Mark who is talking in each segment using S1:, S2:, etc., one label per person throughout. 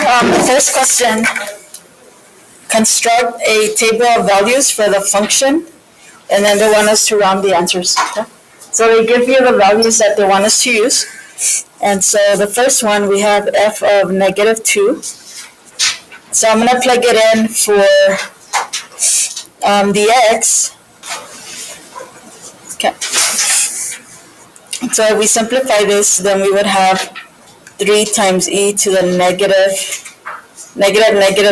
S1: First question. Construct a table of values for the function, and then they want us to round the answers. Okay? So they give you the values that they want us to use. And so the first one, we have f of -2. So I'm going to plug it in for the x. Okay. So if we simplify this, then we would have 3 times e to the negative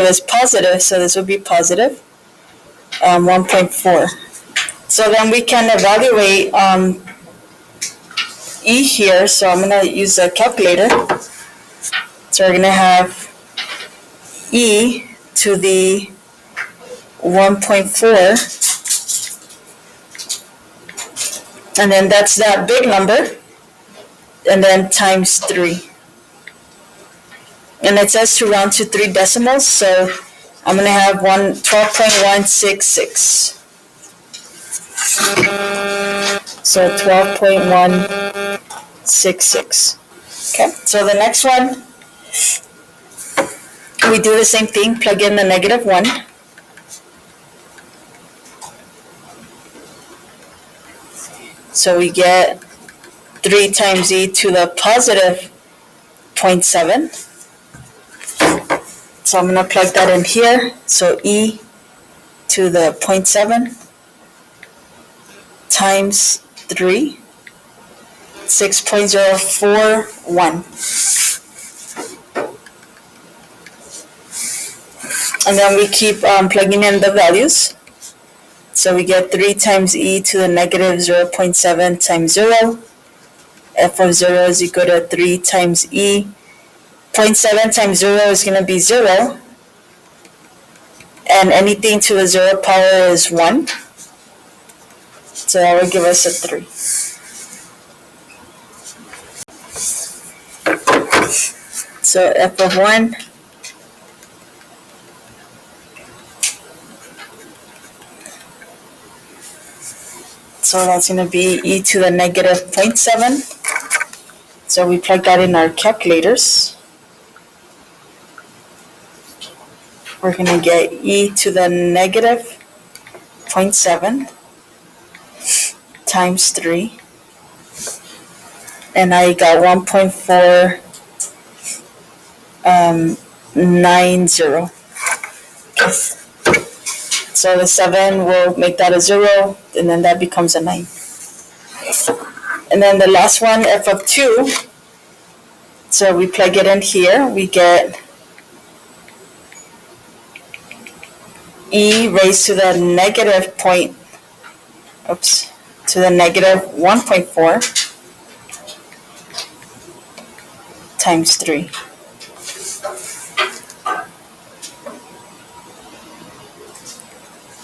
S1: is positive, so this would be positive 1.4. So then we can evaluate e here, so I'm going to use a calculator. So we're going to have e to the 1.4, and then that's that big number, and then times 3. And it says to round to 3 decimals, so I'm going to have 12.166. So 12.166. Okay, so the next one, we do the same thing, plug in the -1. So we get 3 times e to the positive 0.7. So I'm going to plug that in here. So e to the 0.7 times 3, 6.041. And then we keep plugging in the values. So we get 3 times e to the -0.7 times 0. F of 0 is equal to 3 times e. 0.7 times 0 is going to be 0. And anything to the 0 power is 1. So that would give us a 3. So f of 1 so that's going to be e to the -0.7. So we plug that in our calculators. We're going to get e to the -0.7 times 3. And I got 1.490. Okay. So the 7 will make that a 0, and then that becomes a 9. And then the last one, f of 2. So we plug it in here. We get e raised to the -1.4 times 3.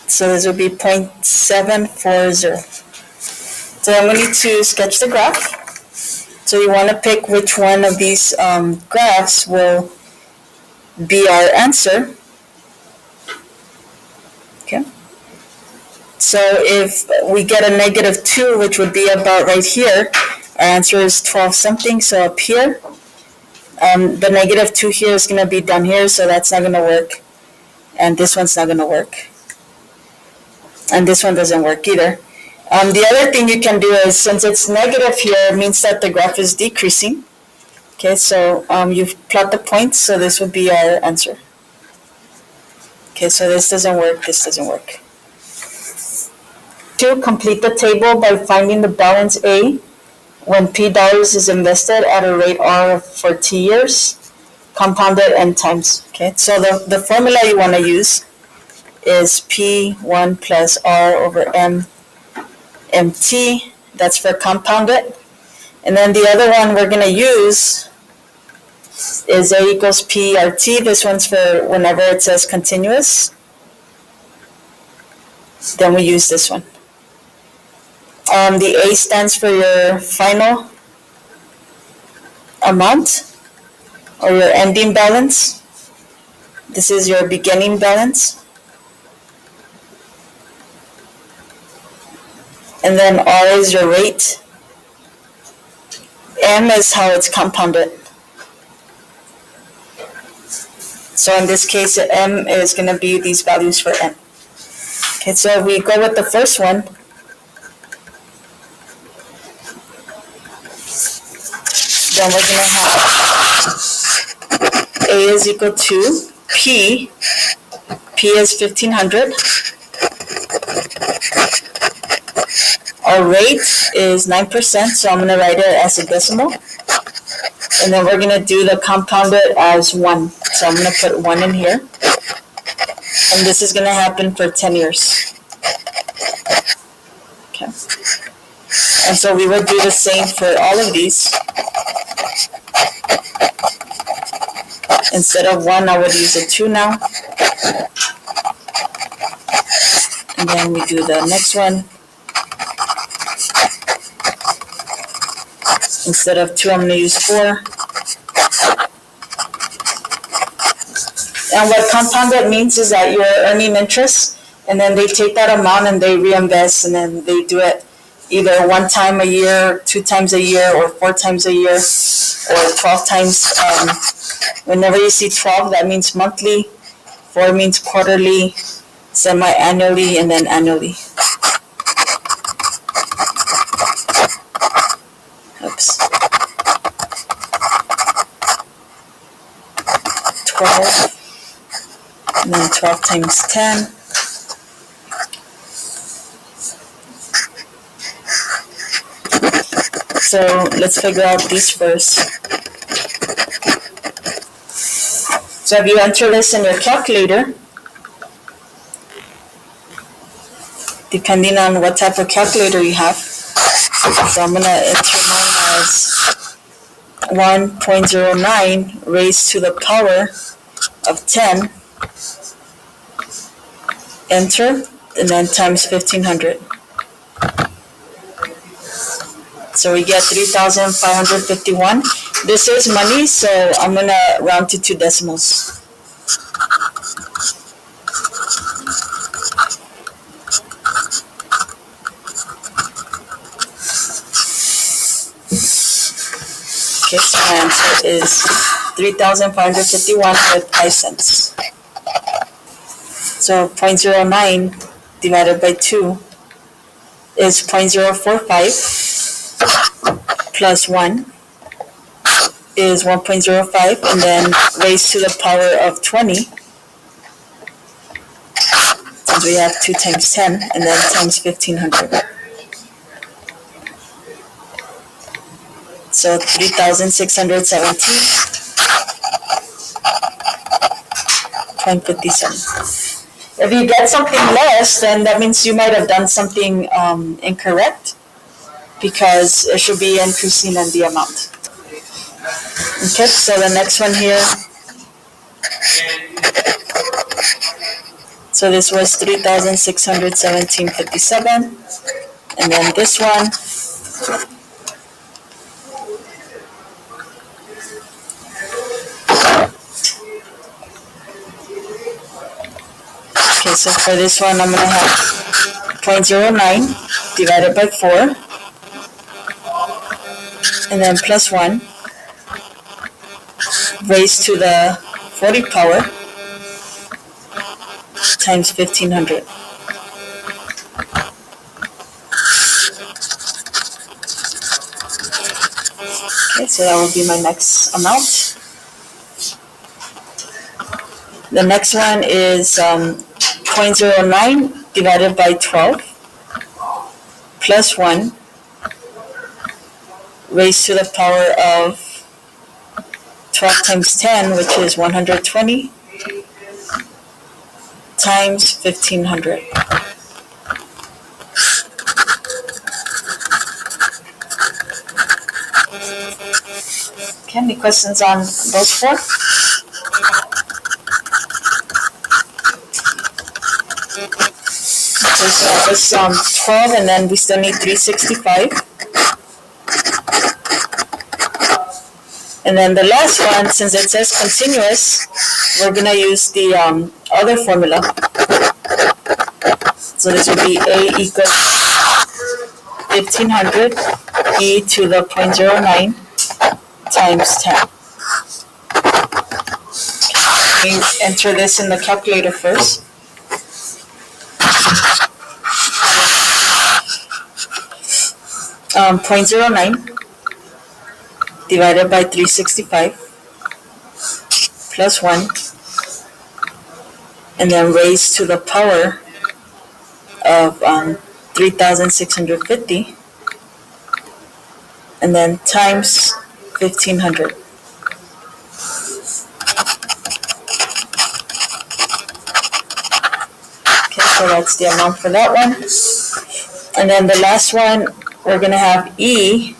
S1: So this will be 0.740. So then we need to sketch the graph. So you want to pick which one of these graphs will be our answer. Okay. So if we get a -2, which would be about right here, our answer is 12 something, so up here. The -2 here is going to be down here, so that's not going to work. And this one's not going to work. And this one doesn't work either. The other thing you can do is, since it's negative here, it means that the graph is decreasing. Okay, so you plot the points, so this would be our answer. Okay, so this doesn't work, this doesn't work. 2, complete the table by finding the balance A when $P is invested at a rate R for T years, compounded N times. Okay, so the formula you want to use is P1 plus R over MT, that's for compounded. And then the other one we're going to use is A equals PRT. This one's for whenever it says continuous. Then we use this one. The A stands for your final amount or your ending balance. This is your beginning balance. And then R is your rate. M is how it's compounded. So in this case, m is going to be these values for n. Okay, so we go with the first one. Then we're going to have a is equal to p. P is 1500. Our rate is 9%, so I'm going to write it as a decimal. And then we're going to do the compounded as 1. So I'm going to put 1 in here. And this is going to happen for 10 years. Okay. And so we would do the same for all of these. Instead of 1, I would use a 2 now. And then we do the next one. Instead of 2, I'm going to use 4. And what compounded means is that you're earning interest, and then they take that amount and they reinvest, and then they do it either 1 time a year, 2 times a year, or 4 times a year, or 12 times. Whenever you see 12, that means monthly. 4 means quarterly, semi-annually, and then annually. Oops. 12, and then 12 times 10. So let's figure out these first. So if you enter this in your calculator, depending on what type of calculator you have, so I'm going to enter mine as 1.09 raised to the power of 10, enter, and then times 1500. So we get 3,551. This is money, so I'm going to round to 2 decimals. Okay, so my answer is 3,551 with 5 cents. So 0.09 divided by 2 is 0.045 plus 1 is 1.05, and then raised to the power of 20, since we have 2 times 10, and then times 1500. So 3,617.57. If you get something less, then that means you might have done something incorrect, because it should be increasing in the amount. Okay, so the next one here. So this was 3,617.57, and then this one. Okay, so for this one, I'm going to have 0.09 divided by 4, and then plus 1, raised to the 40 power, times 1500. Okay, so that will be my next amount. The next one is 0.09 divided by 12 plus 1 raised to the power of 12 times 10, which is 120, times 1500. Okay, any questions on those 4? Okay, so that was 12, and then we still need 365. And then the last one, since it says continuous, we're going to use the other formula. So this would be A equals 1500 e to the 0.09 times 10. We enter this in the calculator first. Um, 0.09 divided by 365 plus 1, and then raised to the power of 3,650, and then times 1,500. Okay, so that's the amount for that one. And then the last one, we're going to have E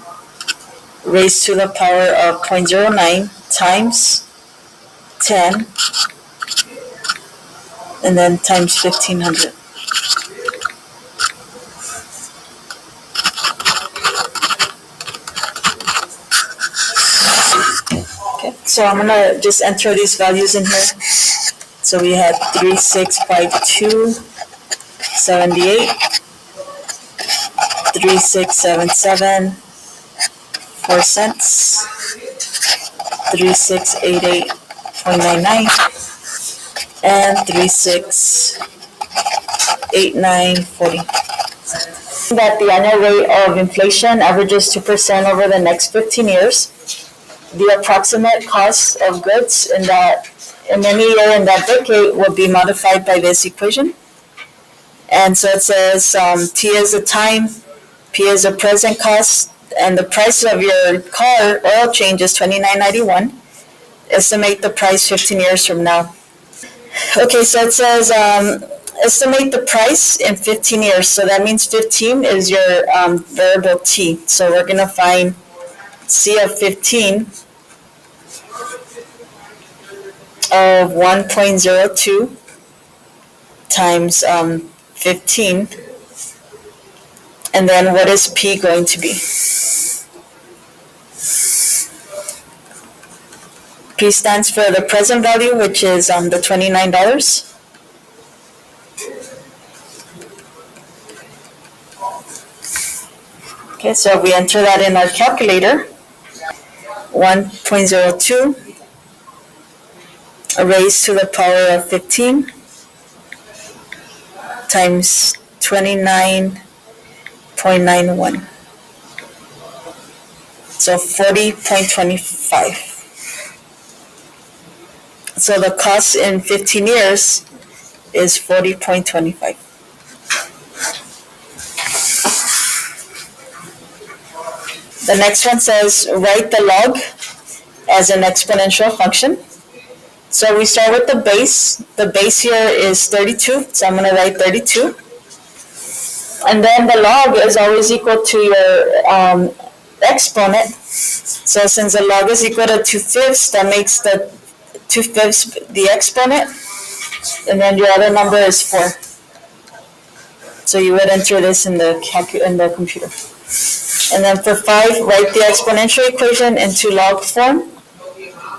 S1: raised to the power of 0.09 times 10, and then times 1,500. Okay, so I'm going to just enter these values in here. So we had 3,652.78, 3,677, 4 cents, 3,688.99, and 3,689.40. That the annual rate of inflation averages 2% over the next 15 years. The approximate cost of goods in any year in that decade will be modified by this equation. And so it says T is the time, P is the present cost, and the price of your car oil change is $29.91. Estimate the price 15 years from now. Okay, so it says estimate the price in 15 years. So that means 15 is your variable T. So we're going to find C of 15 of 1.02 times 15. And then what is P going to be? P stands for the present value, which is the $29. Okay, so we enter that in our calculator. 1.02 raised to the power of 15 times 29.91. So 40.25. So the cost in 15 years is 40.25. The next one says write the log as an exponential function. So we start with the base. The base here is 32, so I'm going to write 32. And then the log is always equal to your exponent. So since the log is equal to 2/5, that makes the 2/5 the exponent. And then your other number is 4. So you would enter this in the computer. And then for 5, write the exponential equation into log form.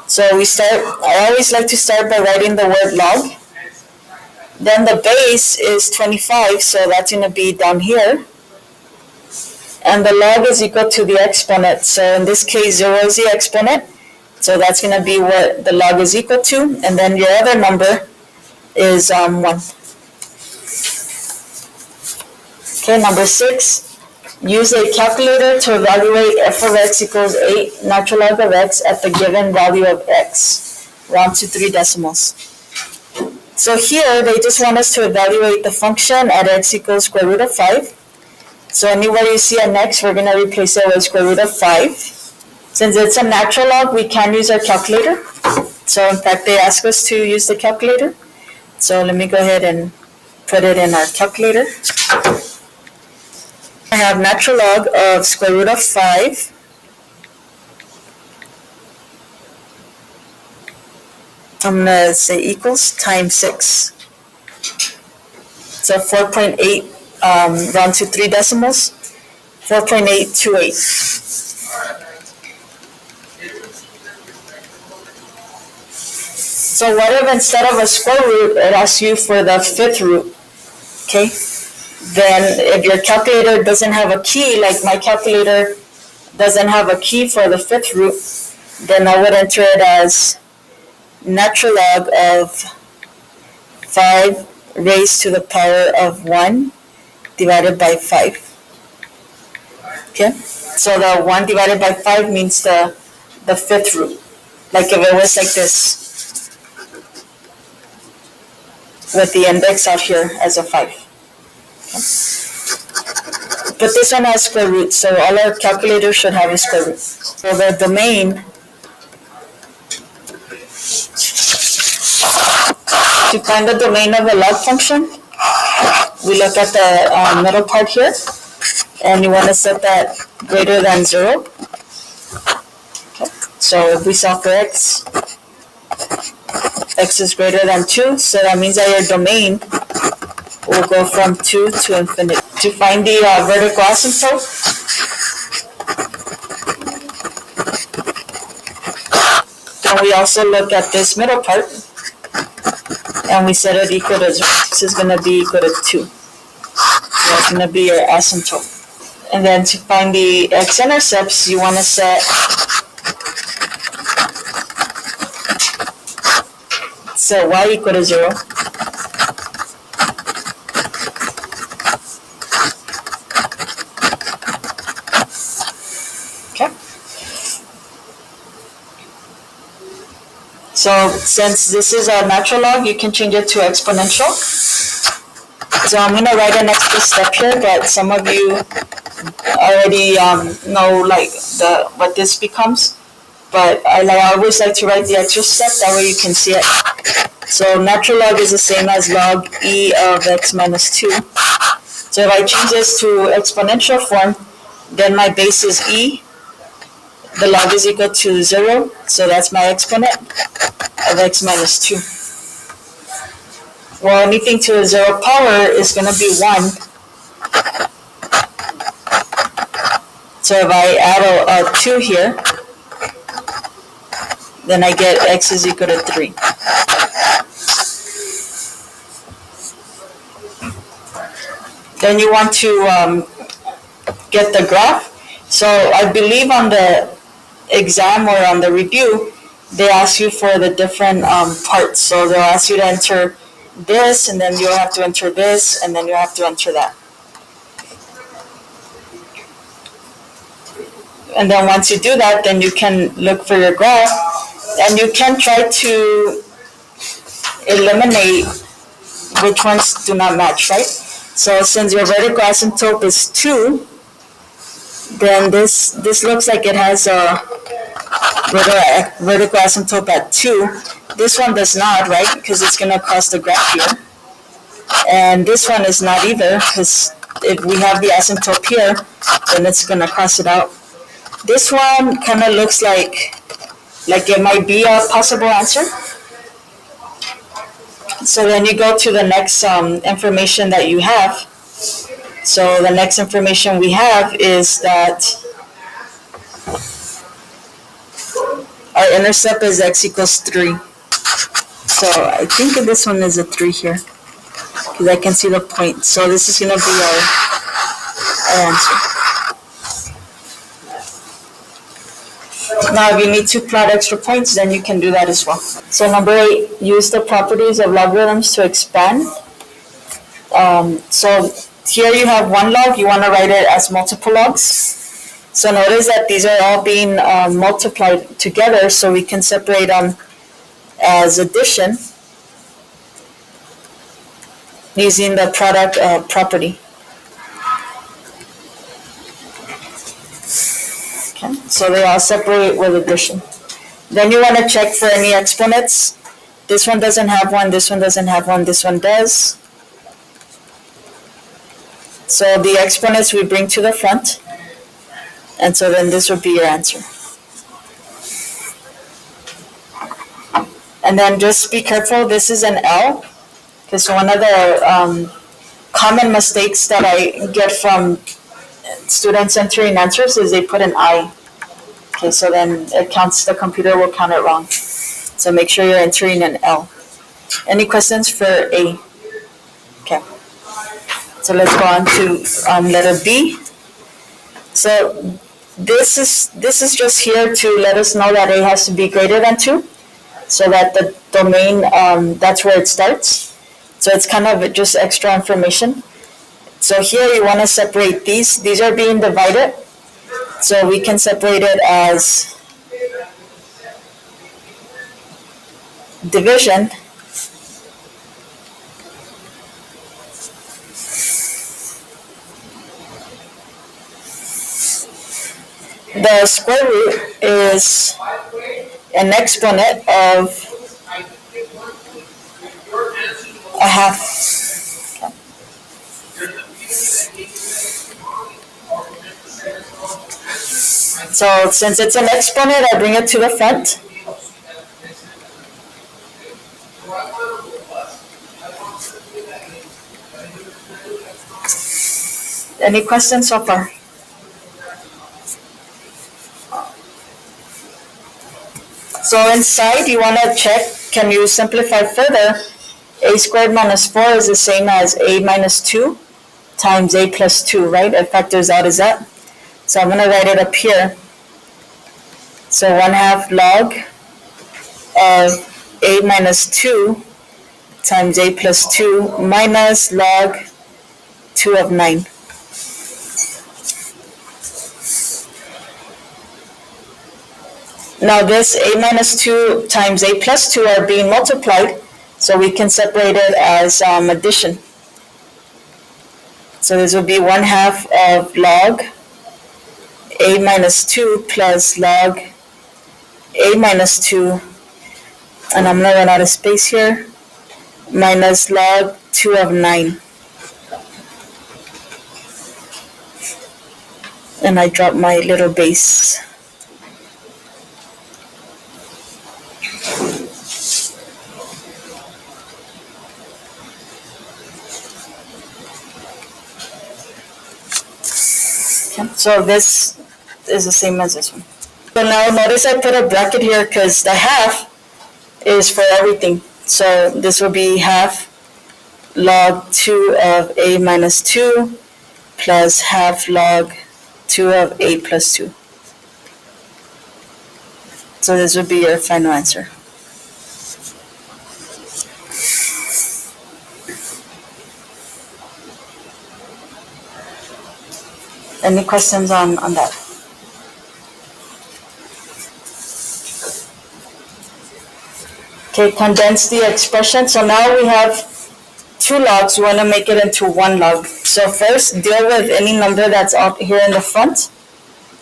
S1: So I always like to start by writing the word log. Then the base is 25, so that's going to be down here. And the log is equal to the exponent. So in this case, 0 is the exponent. So that's going to be what the log is equal to. And then your other number is 1. Okay, number 6. Use a calculator to evaluate f of x equals 8 natural log of x at the given value of x. Round to 3 decimals. So here, they just want us to evaluate the function at x equals square root of 5. So anywhere you see an x, we're going to replace it with square root of 5. Since it's a natural log, we can use our calculator. So in fact, they ask us to use the calculator. So let me go ahead and put it in our calculator. I have natural log of square root of 5 I'm going to say equals times 6. So 4.8 round to 3 decimals, 4.828. So what if instead of a square root, it asks you for the 5th root? Okay. Then if your calculator doesn't have a key, like my calculator doesn't have a key for the 5th root, then I would enter it as natural log of 5 raised to the power of 1 divided by 5. Okay? So the 1 divided by 5 means the fifth root. Like if it was like this, with the index out here as a 5. Okay? But this one has square root, so all our calculators should have a square root. So the domain, to find the domain of a log function, we look at the middle part here, and you want to set that greater than 0. Okay. So if we solve for x is greater than 2, so that means that your domain will go from 2 to infinity. To find the vertical asymptote, then we also look at this middle part, and we set it equal to 0. This is going to be equal to 2. So that's going to be your asymptote. And then to find the x-intercepts, you want to set y equal to 0. Okay. So since this is a natural log, you can change it to exponential. So I'm going to write an extra step here, but some of you already know like what this becomes. But I always like to write the extra step, that way you can see it. So natural log is the same as log e of x minus 2. So if I change this to exponential form, then my base is e. The log is equal to 0, so that's my exponent of x minus 2. Well, anything to a 0 power is going to be 1. So if I add a 2 here, then I get x is equal to 3. Then you want to get the graph. So I believe on the exam or on the review, they ask you for the different parts. So they'll ask you to enter this, and then you'll have to enter this, and then you'll have to enter that. And then once you do that, then you can look for your graph, and you can try to eliminate which ones do not match, right? So since your vertical asymptote is 2, then this looks like it has a vertical asymptote at 2. This one does not, right? Because it's going to cross the graph here. And this one is not either, because if we have the asymptote here, then it's going to cross it out. This one kind of looks like it might be a possible answer. So then you go to the next information that you have. So the next information we have is that our intercept is x equals 3. So I think this one is a 3 here, because I can see the point. So this is going to be our answer. Now, if you need to plot extra points, then you can do that as well. So number 8, use the properties of logarithms to expand. So here you have one log, you want to write it as multiple logs. So notice that these are all being multiplied together, so we can separate them as addition using the product property. Okay, so they all separate with addition. Then you want to check for any exponents. This one doesn't have one, this one doesn't have one, this one does. So the exponents we bring to the front. And so then this would be your answer. And then just be careful, this is an L, because one of the common mistakes that I get from students entering answers is they put an I. Okay, so then the computer will count it wrong. So make sure you're entering an L. Any questions for A? Okay. So let's go on to letter B. So this is just here to let us know that A has to be greater than 2. so that the domain, that's where it starts. So it's kind of just extra information. So here you want to separate these. These are being divided. So we can separate it as division. The square root is an exponent of a half. So since it's an exponent, I bring it to the front. Any questions so far? So inside, you want to check, can you simplify further? A squared minus 4 is the same as a minus 2 times a plus 2, right? It factors out as that. So I'm going to write it up here. So 1/2 log of a minus 2 times a plus 2 minus log 2 of 9. Now this a minus 2 times a plus 2 are being multiplied, so we can separate it as addition. So this will be 1/2 of log a minus 2 plus log a minus 2, and I'm going to run out of space here, minus log 2 of 9. And I drop my little base. Okay, so this is the same as this one. So now notice I put a bracket here because the half is for everything. So this will be half log 2 of a minus 2 plus half log 2 of a plus 2. So this would be your final answer. Any questions on that? Okay, condense the expression. So now we have 2 logs. We want to make it into 1 log. So first, deal with any number that's out here in the front.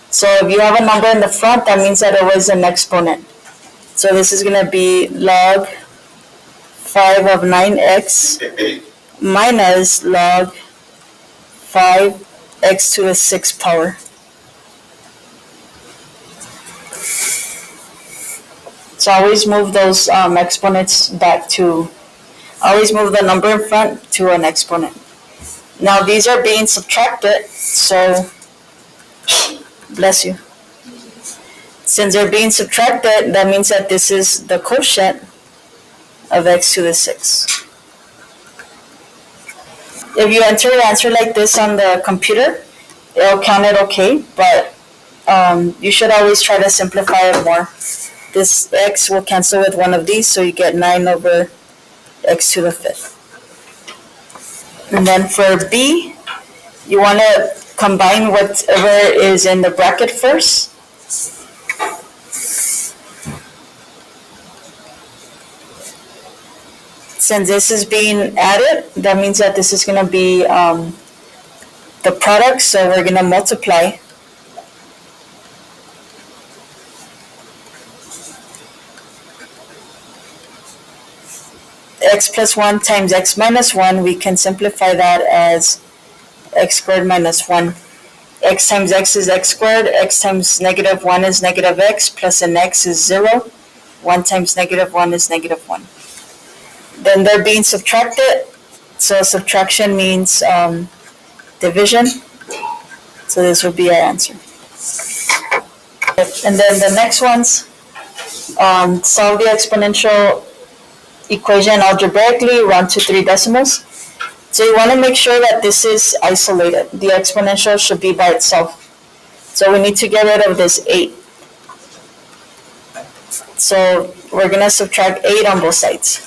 S1: So if you have a number in the front, that means that it was an exponent. So this is going to be log 5 of 9x minus log 5x to the 6th power. So always move those exponents back to, always move the number in front to an exponent. Now these are being subtracted, so, bless you. Since they're being subtracted, that means that this is the quotient of x to the 6th. If you enter your answer like this on the computer, it'll count it okay, but you should always try to simplify it more. This x will cancel with one of these, so you get 9 over x to the 5th. And then for b, you want to combine whatever is in the bracket first. Since this is being added, that means that this is going to be the product, so we're going to multiply. X plus 1 times x minus 1, we can simplify that as x squared minus 1. X times x is x squared, x times negative 1 is negative x, plus an x is 0. 1 times negative 1 is negative 1. Then they're being subtracted, so subtraction means division. So this would be our answer. And then the next ones, solve the exponential equation algebraically, round to 3 decimals. So you want to make sure that this is isolated. The exponential should be by itself. So we need to get rid of this 8. So we're going to subtract 8 on both sides.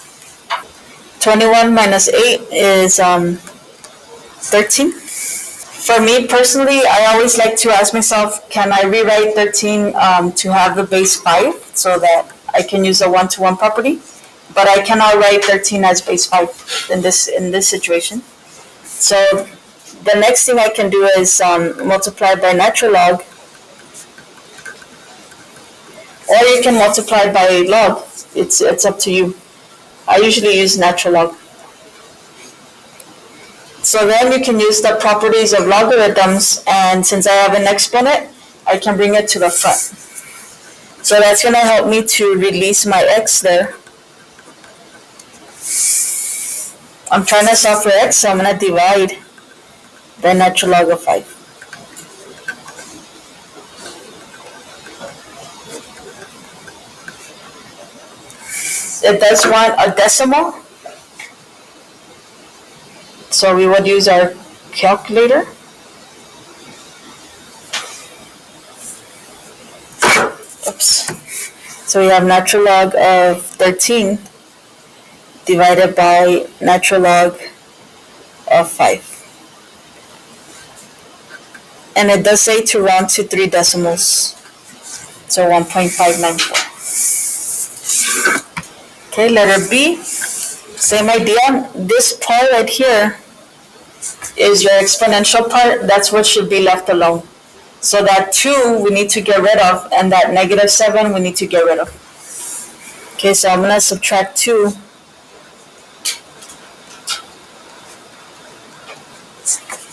S1: 21 minus 8 is 13. For me personally, I always like to ask myself, can I rewrite 13 to have the base 5 so that I can use the 1-to-1 property? But I cannot write 13 as base 5 in this situation. So the next thing I can do is multiply by natural log, or you can multiply by log. It's up to you. I usually use natural log. So then you can use the properties of logarithms, and since I have an exponent, I can bring it to the front. So that's going to help me to release my x there. I'm trying to solve for x, so I'm going to divide by natural log of 5. It does want a decimal, so we would use our calculator. Oops. So we have natural log of 13 divided by natural log of 5. And it does say to round to 3 decimals, so 1.594. Okay, letter B, same idea. This part right here is your exponential part. That's what should be left alone. So that 2 we need to get rid of, and that negative 7 we need to get rid of. Okay, so I'm going to subtract 2.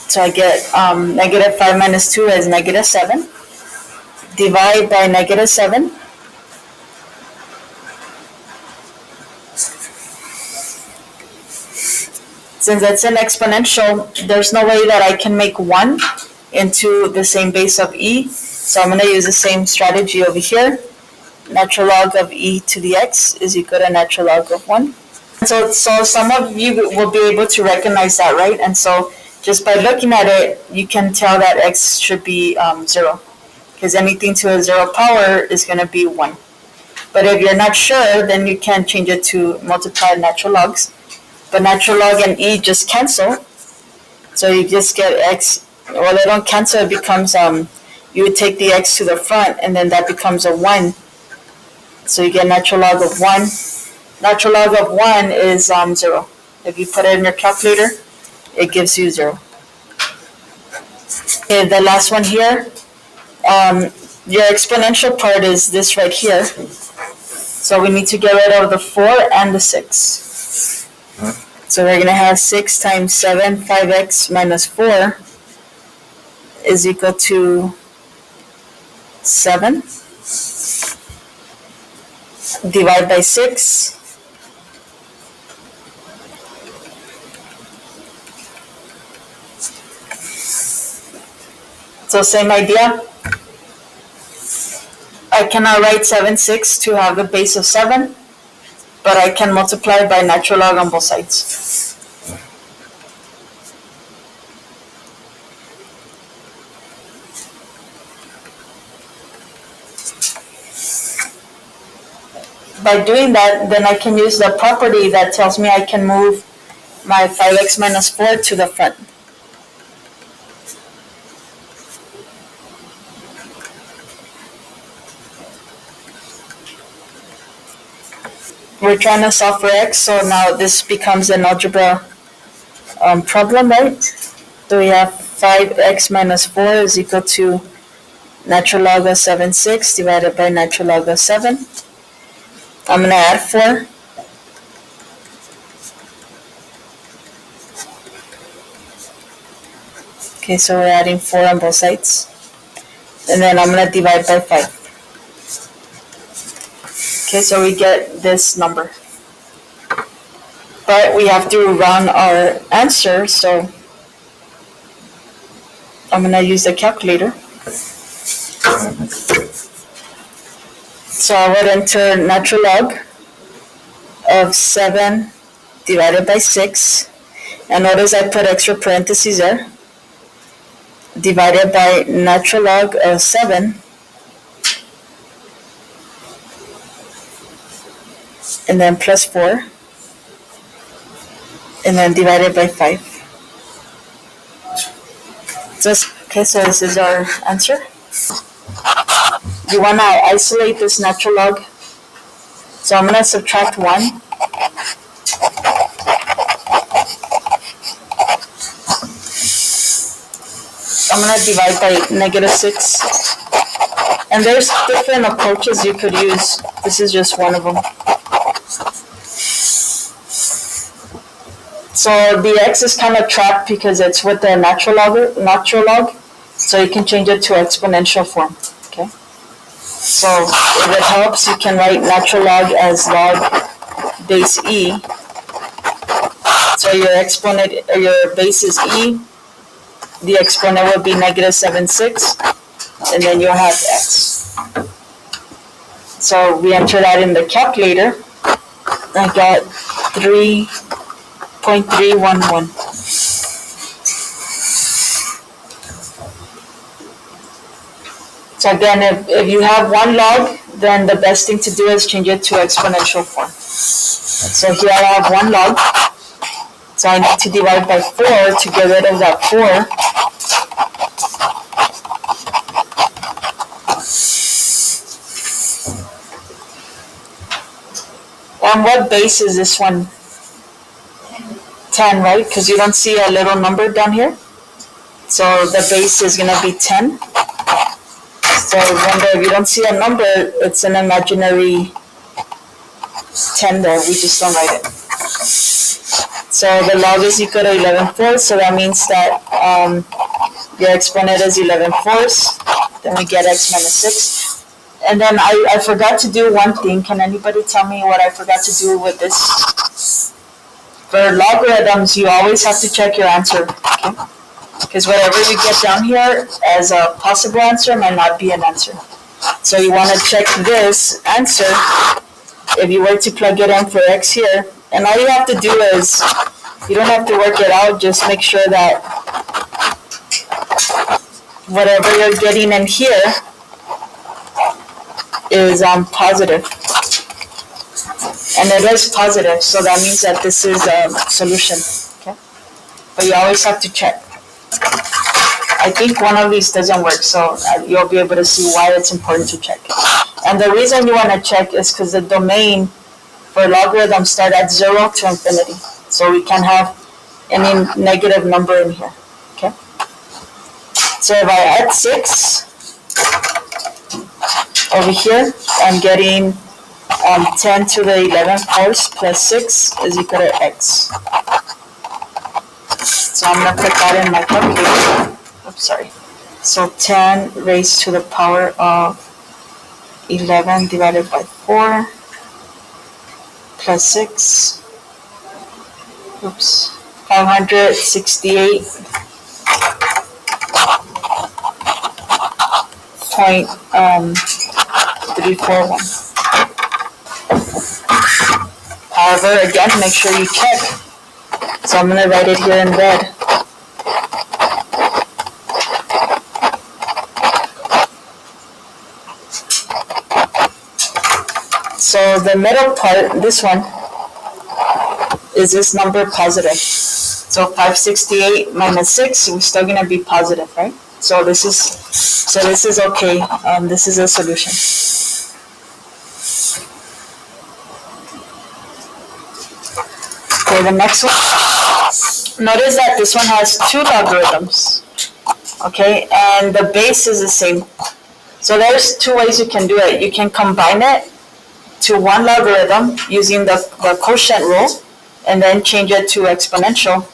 S1: So I get negative 5 minus 2 is negative 7. Divide by negative 7. Since it's an exponential, there's no way that I can make 1 into the same base of e. So I'm going to use the same strategy over here. Natural log of e to the x is equal to natural log of 1. So some of you will be able to recognize that, right? And so just by looking at it, you can tell that x should be 0. Because anything to a 0 power is going to be 1. But if you're not sure, then you can change it to multiply natural logs. But natural log and e just cancel. So you just get x, well, they don't cancel, it becomes, you would take the x to the front, and then that becomes a 1. So you get natural log of 1. Natural log of 1 is 0. If you put it in your calculator, it gives you 0. Okay, the last one here, your exponential part is this right here. So we need to get rid of the 4 and the 6. So we're going to have 6 times 7, 5x minus 4 is equal to 7. Divide by 6. So same idea. I cannot write 7, 6 to have the base of 7, but I can multiply by natural log on both sides. By doing that, then I can use the property that tells me I can move my 5x minus 4 to the front. We're trying to solve for x, so now this becomes an algebra problem, right? So we have 5x minus 4 is equal to natural log of 7, 6 divided by natural log of 7. I'm going to add 4. Okay, so we're adding 4 on both sides. And then I'm going to divide by 5. Okay, so we get this number. But we have to run our answer, so I'm going to use the calculator. So I would enter natural log of 7 divided by 6. And notice I put extra parentheses there. Divided by natural log of 7 and then plus 4, and then divided by 5. Okay, so this is our answer. You want to isolate this natural log. So I'm going to subtract 1. I'm going to divide by -6. And there's different approaches you could use. This is just one of them. So the x is kind of trapped because it's with the natural log. So you can change it to exponential form. Okay. So if it helps, you can write natural log as log base e. So your exponent, or your base is e. The exponent will be -7/6, and then you'll have x. So we enter that in the calculator. I got 3.311. So again, if you have one log, then the best thing to do is change it to exponential form. So here I have one log. So I need to divide by 4 to get rid of that 4. And what base is this one? 10, right? Because you don't see a little number down here. So the base is going to be 10. So remember, if you don't see a number, it's an imaginary 10 there. We just don't write it. So the log is equal to 11/4. So that means that your exponent is 11/4. Then we get x minus 6. And then I forgot to do one thing. Can anybody tell me what I forgot to do with this? For logarithms, you always have to check your answer. Okay? Because whatever you get down here as a possible answer might not be an answer. So you want to check this answer. If you were to plug it in for x here, and all you have to do is, you don't have to work it out, just make sure that whatever you're getting in here is positive. And it is positive, so that means that this is a solution. Okay? But you always have to check. I think one of these doesn't work, so you'll be able to see why it's important to check. And the reason you want to check is because the domain for logarithms start at 0 to infinity. So we can't have any negative number in here. Okay? So if I add 6 over here, I'm getting 10 to the 11th plus 6 is equal to x. So I'm going to put that in my calculator. Oops, sorry. So 10 raised to the power of 11 divided by 4 plus 6. Oops. 568.341. However, again, make sure you check. So I'm going to write it here in red. So the middle part, this one, is this number positive. So 568 minus 6, we're still going to be positive, right? So this is okay. This is a solution. Okay, the next one. Notice that this one has 2 logarithms. Okay, and the base is the same. So there's 2 ways you can do it. You can combine it to one logarithm using the quotient rule, and then change it to exponential.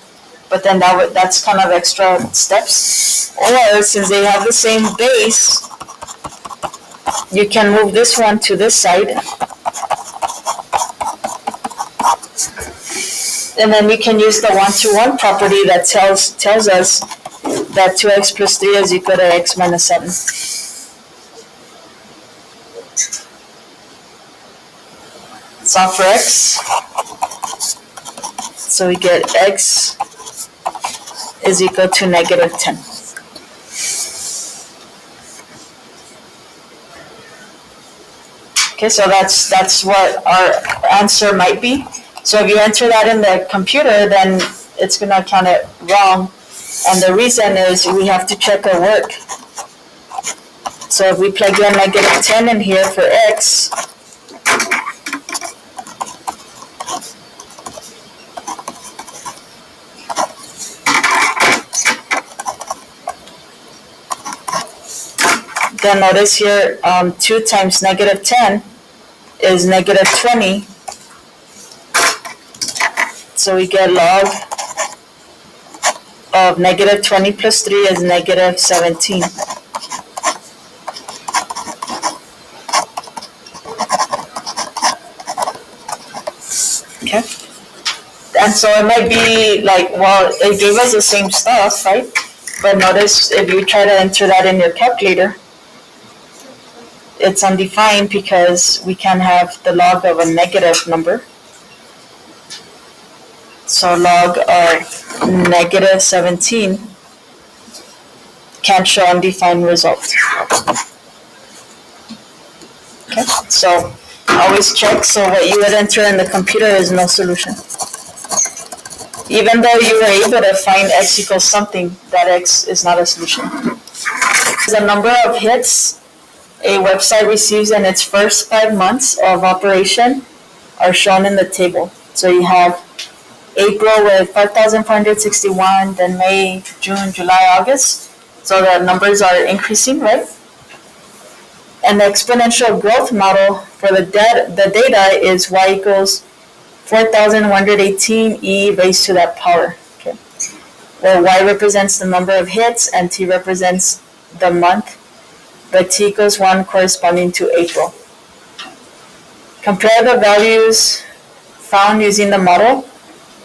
S1: But then that's kind of extra steps. Or since they have the same base, you can move this one to this side. And then you can use the 1-to-1 property that tells us that 2x plus 3 is equal to x minus 7. Solve for x. So we get x is equal to -10. Okay, so that's what our answer might be. So if you enter that in the computer, then it's going to count it wrong. And the reason is we have to check our work. So if we plug in -10 in here for x, then notice here 2 times -10 is -20. So we get log of -20 plus 3 is -17. Okay. And so it might be like, well, it gave us the same stuff, right? But notice if you try to enter that in your calculator, it's undefined because we can't have the log of a negative number. So log of -17 can't show undefined result. Okay, so always check. So what you would enter in the computer is no solution. Even though you were able to find x equals something, that x is not a solution. The number of hits a website receives in its first 5 months of operation are shown in the table. So you have April with 5,461, then May, June, July, August. So the numbers are increasing, right? And the exponential growth model for the data is y equals 4,118 e raised to that power. Okay. Where y represents the number of hits and t represents the month, but t equals 1 corresponding to April. Compare the values found using the model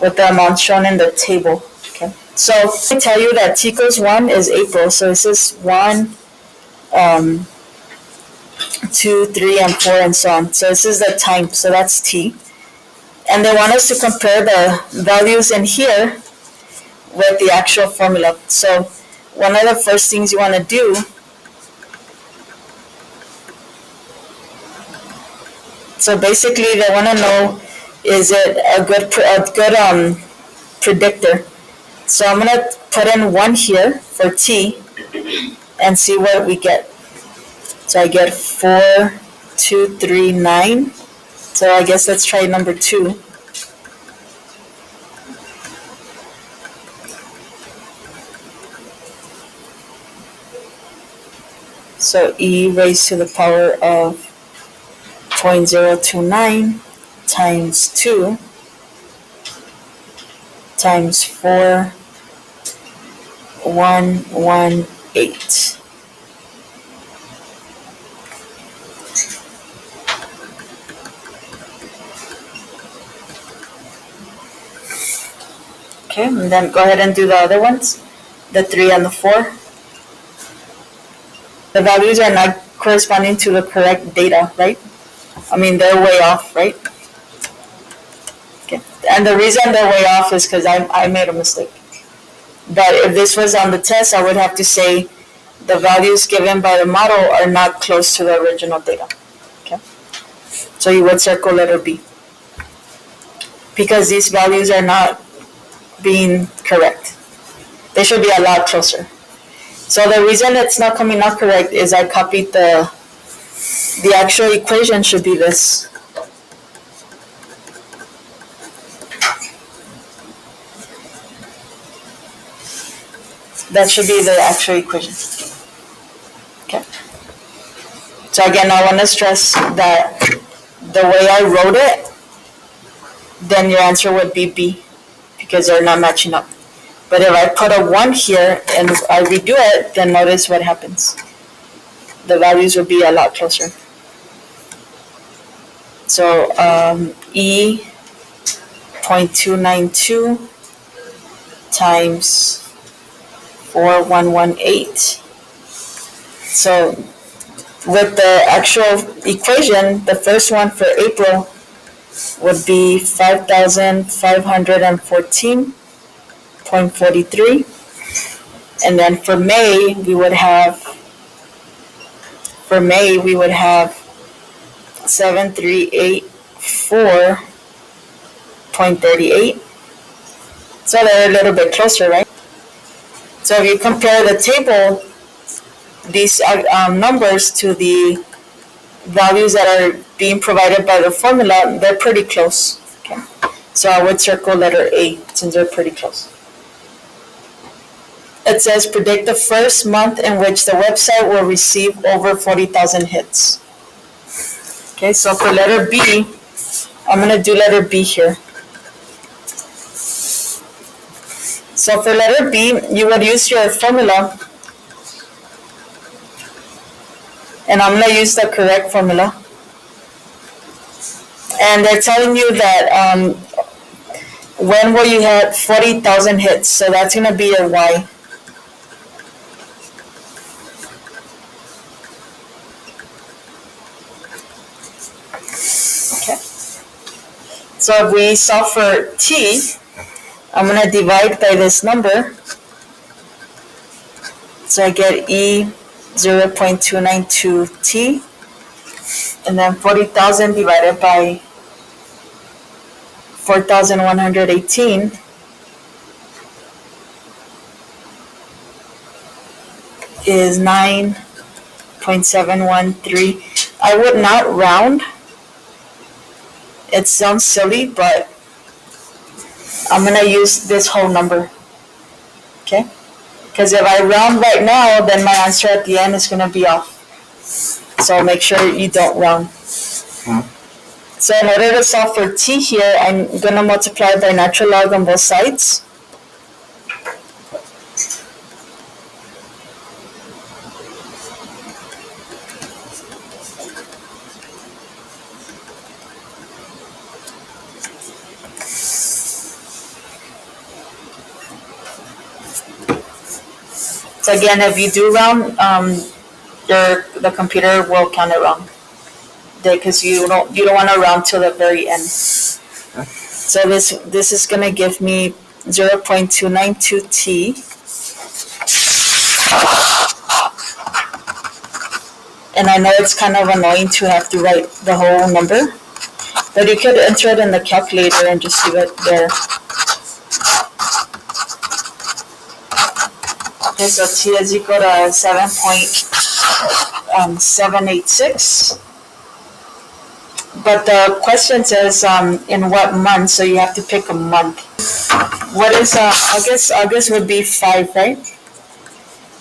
S1: with the amounts shown in the table. Okay. So I tell you that t equals 1 is April. So this is 1, 2, 3, and 4, and so on. So this is the time. So that's t. And they want us to compare the values in here with the actual formula. So one of the first things you want to do so basically they want to know, is it a good predictor? So I'm going to put in 1 here for t and see what we get. So I get 4, 2, 3, 9. So I guess let's try number 2. So e raised to the power of 0.029 times 2 times 4,118. Okay, and then go ahead and do the other ones, the 3 and the 4. The values are not corresponding to the correct data, right? I mean, they're way off, right? Okay, and the reason they're way off is because I made a mistake. But if this was on the test, I would have to say the values given by the model are not close to the original data. Okay, so you would circle letter B because these values are not being correct. They should be a lot closer. So the reason it's not coming out correct is I copied the actual equation should be this. That should be the actual equation. Okay. So again, I want to stress that the way I wrote it, then your answer would be B because they're not matching up. But if I put a 1 here and I redo it, then notice what happens. The values will be a lot closer. So E 0.292 times 4,118. So with the actual equation, the first one for April would be 5,514.43. And then for May, we would have 7,384.38. So they're a little bit closer, right? So if you compare the table, these numbers to the values that are being provided by the formula, they're pretty close. Okay. So I would circle letter A since they're pretty close. It says predict the first month in which the website will receive over 40,000 hits. Okay, so for letter B, I'm going to do letter B here. So for letter B, you would use your formula, and I'm going to use the correct formula. And they're telling you that when will you have 40,000 hits, so that's going to be your Y. Okay. So if we solve for T, I'm going to divide by this number. So I get E 0.292T. And then 40,000 divided by 4,118 is 9.713. I would not round. It sounds silly, but I'm going to use this whole number. Okay? Because if I round right now, then my answer at the end is going to be off. So make sure you don't round. So in order to solve for T here, I'm going to multiply by natural log on both sides. So again, if you do round, the computer will count it wrong, because you don't want to round till the very end. So this is gonna give me 0.292T, and I know it's kind of annoying to have to write the whole number, but you could enter it in the calculator and just leave it there. Okay, so T is equal to 7.786. But the question says in what month, so you have to pick a month. What is August? August would be 5, right?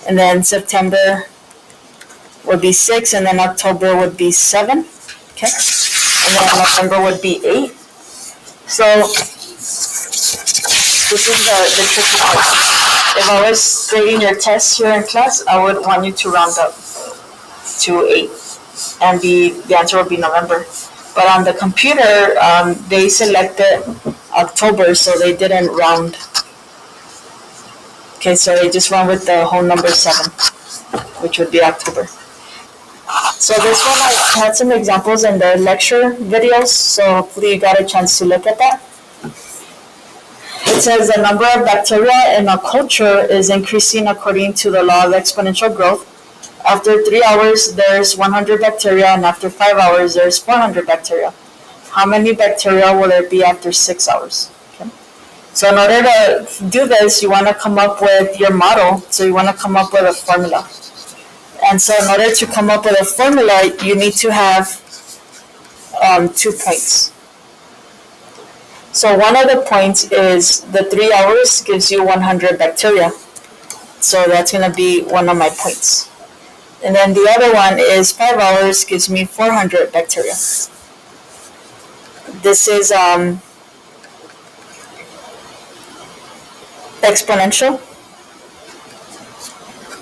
S1: And then September would be 6, and then October would be 7. Okay. And then November would be 8. So this is the tricky part. If I was grading your test here in class, I would want you to round up to 8, and the answer would be November. But on the computer, they selected October, so they didn't round. Okay, so they just went with the whole number 7, which would be October. So this one, I had some examples in the lecture videos, so hopefully you got a chance to look at that. It says the number of bacteria in a culture is increasing according to the law of exponential growth. After 3 hours, there's 100 bacteria, and after 5 hours, there's 400 bacteria. How many bacteria will there be after 6 hours? Okay. So in order to do this, you want to come up with your model, so you want to come up with a formula. And so in order to come up with a formula, you need to have 2 points. So one of the points is the 3 hours gives you 100 bacteria. So that's going to be one of my points. And then the other one is 5 hours gives me 400 bacteria. This is exponential.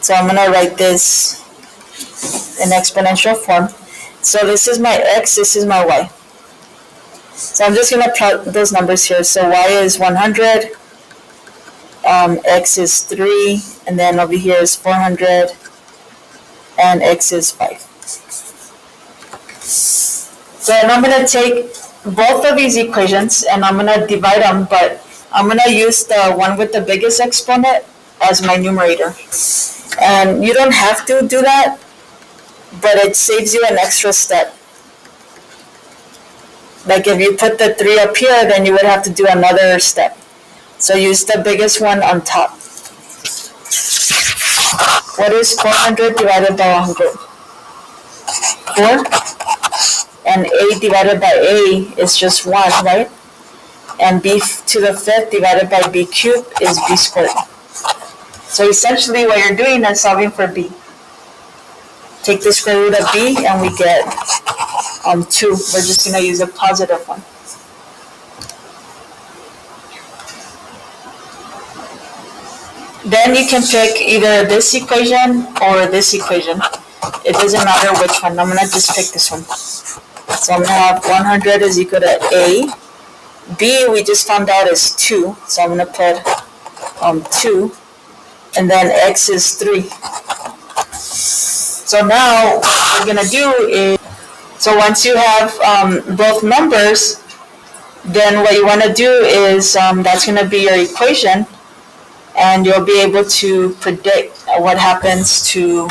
S1: So I'm going to write this in exponential form. So this is my x, this is my y. So I'm just going to plot those numbers here. So y is 100, x is 3, and then over here is 400, and x is 5. So then I'm going to take both of these equations and I'm going to divide them, but I'm going to use the one with the biggest exponent as my numerator. And you don't have to do that, but it saves you an extra step. Like if you put the 3 up here, then you would have to do another step. So use the biggest one on top. What is 400 divided by 100? 4. And a divided by a is just 1, right? And b to the 5th divided by b cubed is b squared. So essentially what you're doing is solving for b. Take the square root of b and we get 2. We're just going to use a positive one. Then you can pick either this equation or this equation. It doesn't matter which one. I'm going to just pick this one. So I'm going to have 100 is equal to a. B we just found out is 2. So I'm going to put 2. And then x is 3. So now what we're going to do is, so once you have both numbers, then what you want to do is that's going to be your equation. And you'll be able to predict what happens to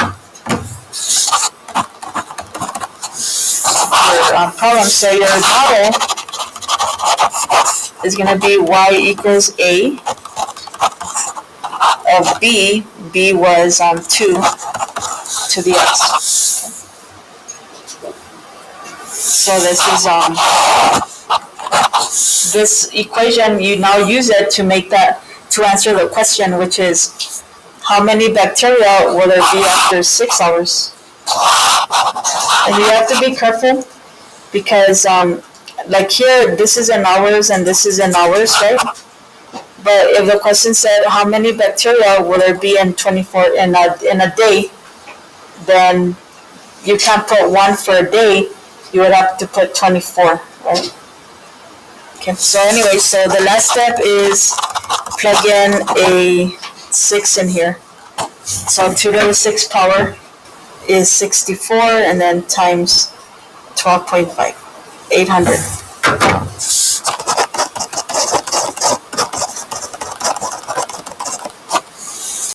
S1: your problem. So your model is going to be y equals a of b. B was 2 to the x. So this is this equation. You now use it to make that. To answer the question, which is how many bacteria will there be after 6 hours? And you have to be careful because like here, this is in hours and this is in hours, right? But if the question said how many bacteria will there be in 24 in a day, then you can't put 1 for a day. You would have to put 24, right? Okay, so anyway, so the last step is plug in a 6 in here. So 2 to the 6th power is 64, and then times 12.5, 800.